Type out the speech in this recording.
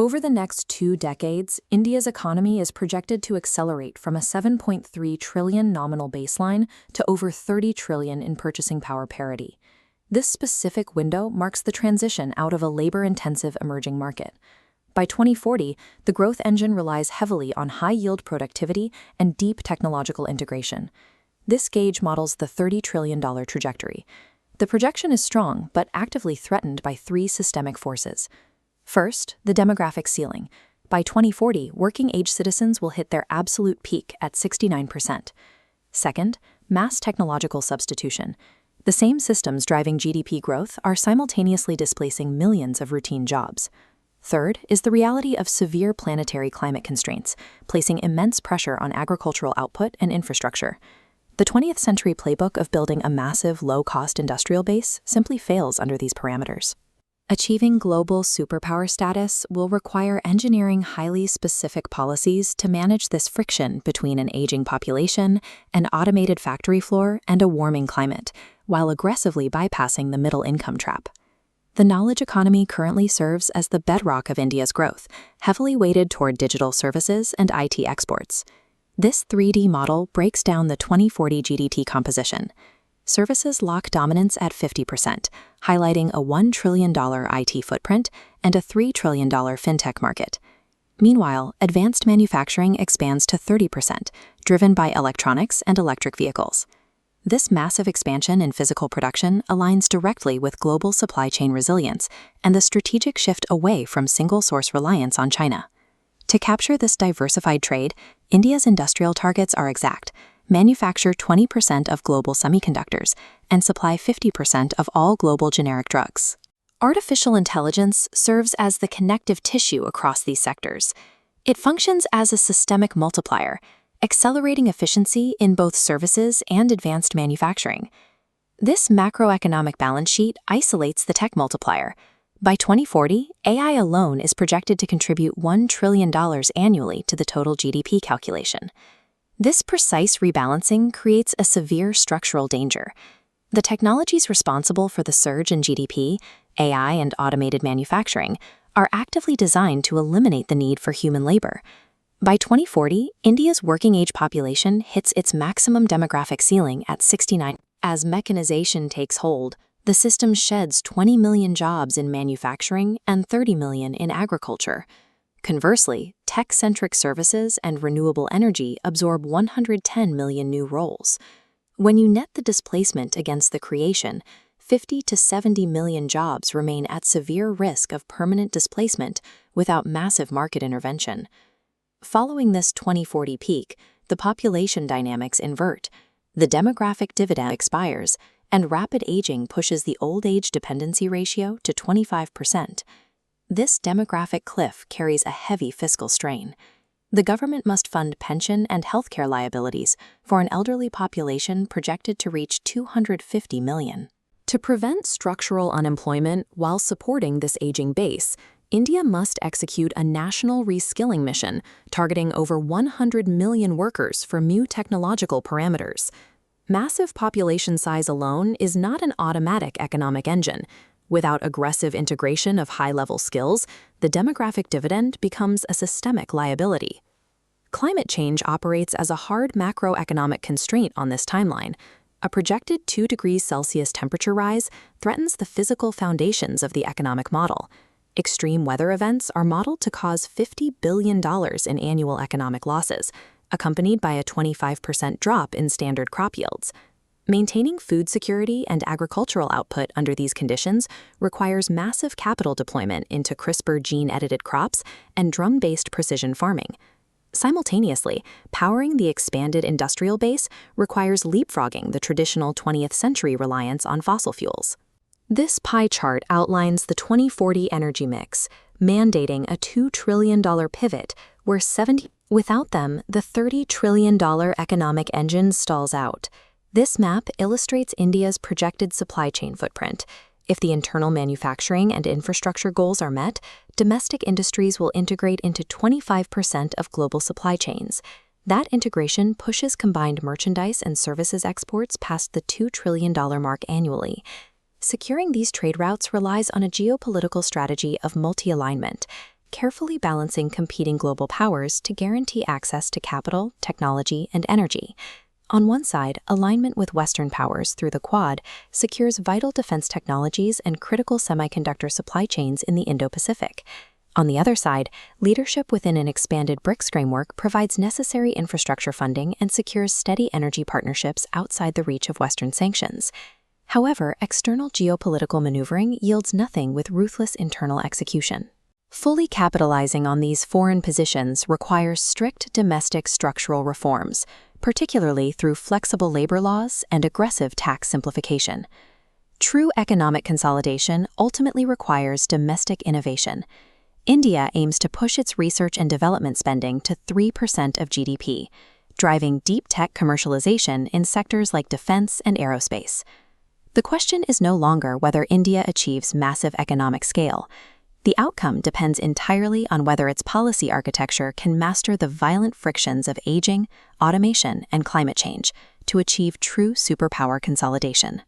Over the next 2 decades, India's economy is projected to accelerate from a 7.3 trillion nominal baseline to over 30 trillion in purchasing power parity. This specific window marks the transition out of a labor-intensive emerging market. By 2040, the growth engine relies heavily on high-yield productivity and deep technological integration. This gauge models the $30 trillion trajectory. The projection is strong, but actively threatened by 3 systemic forces. First, the demographic ceiling. By 2040, working-age citizens will hit their absolute peak at 69%. Second, mass technological substitution. The same systems driving GDP growth are simultaneously displacing millions of routine jobs. Third is the reality of severe planetary climate constraints, placing immense pressure on agricultural output and infrastructure. The 20th century playbook of building a massive, low-cost industrial base simply fails under these parameters. Achieving global superpower status will require engineering highly specific policies to manage this friction between an aging population, an automated factory floor, and a warming climate, while aggressively bypassing the middle income trap. The knowledge economy currently serves as the bedrock of India's growth, heavily weighted toward digital services and IT exports. This 3D model breaks down the 2040 GDP composition. Services lock dominance at 50%, highlighting a $1 trillion IT footprint and a $3 trillion fintech market. Meanwhile, advanced manufacturing expands to 30%, driven by electronics and electric vehicles. This massive expansion in physical production aligns directly with global supply chain resilience and the strategic shift away from single-source reliance on China. To capture this diversified trade, India's industrial targets are exact: manufacture 20% of global semiconductors, and supply 50% of all global generic drugs. Artificial intelligence serves as the connective tissue across these sectors. It functions as a systemic multiplier, accelerating efficiency in both services and advanced manufacturing. This macroeconomic balance sheet isolates the tech multiplier. By 2040, AI alone is projected to contribute $1 trillion annually to the total GDP calculation. This precise rebalancing creates a severe structural danger. The technologies responsible for the surge in GDP, AI and automated manufacturing, are actively designed to eliminate the need for human labor. By 2040, India's working-age population hits its maximum demographic ceiling at 69. As mechanization takes hold, the system sheds 20 million jobs in manufacturing and 30 million in agriculture. Conversely, tech-centric services and renewable energy absorb 110 million new roles. When you net the displacement against the creation, 50 to 70 million jobs remain at severe risk of permanent displacement without massive market intervention. Following this 2040 peak, the population dynamics invert. The demographic dividend expires, and rapid aging pushes the old-age dependency ratio to 25%. This demographic cliff carries a heavy fiscal strain. The government must fund pension and healthcare liabilities for an elderly population projected to reach 250 million. To prevent structural unemployment while supporting this aging base, India must execute a national reskilling mission targeting over 100 million workers for new technological parameters. Massive population size alone is not an automatic economic engine. Without aggressive integration of high-level skills, the demographic dividend becomes a systemic liability. Climate change operates as a hard macroeconomic constraint on this timeline. A projected 2 degrees Celsius temperature rise threatens the physical foundations of the economic model. Extreme weather events are modeled to cause $50 billion in annual economic losses, accompanied by a 25% drop in standard crop yields. Maintaining food security and agricultural output under these conditions requires massive capital deployment into CRISPR gene-edited crops and drone-based precision farming. Simultaneously, powering the expanded industrial base requires leapfrogging the traditional 20th century reliance on fossil fuels. This pie chart outlines the 2040 energy mix, mandating a $2 trillion pivot where without them, the $30 trillion economic engine stalls out. This map illustrates India's projected supply chain footprint. If the internal manufacturing and infrastructure goals are met, domestic industries will integrate into 25% of global supply chains. That integration pushes combined merchandise and services exports past the $2 trillion mark annually. Securing these trade routes relies on a geopolitical strategy of multi-alignment. carefully balancing competing global powers to guarantee access to capital, technology, and energy. On one side, alignment with Western powers through the Quad secures vital defense technologies and critical semiconductor supply chains in the Indo-Pacific. On the other side, leadership within an expanded BRICS framework provides necessary infrastructure funding and secures steady energy partnerships outside the reach of Western sanctions. However, external geopolitical maneuvering yields nothing with ruthless internal execution. Fully capitalizing on these foreign positions requires strict domestic structural reforms, particularly through flexible labor laws and aggressive tax simplification. True economic consolidation ultimately requires domestic innovation. India aims to push its research and development spending to 3% of GDP, driving deep tech commercialization in sectors like defense and aerospace. The question is no longer whether India achieves massive economic scale. The outcome depends entirely on whether its policy architecture can master the violent frictions of aging, automation, and climate change to achieve true superpower consolidation.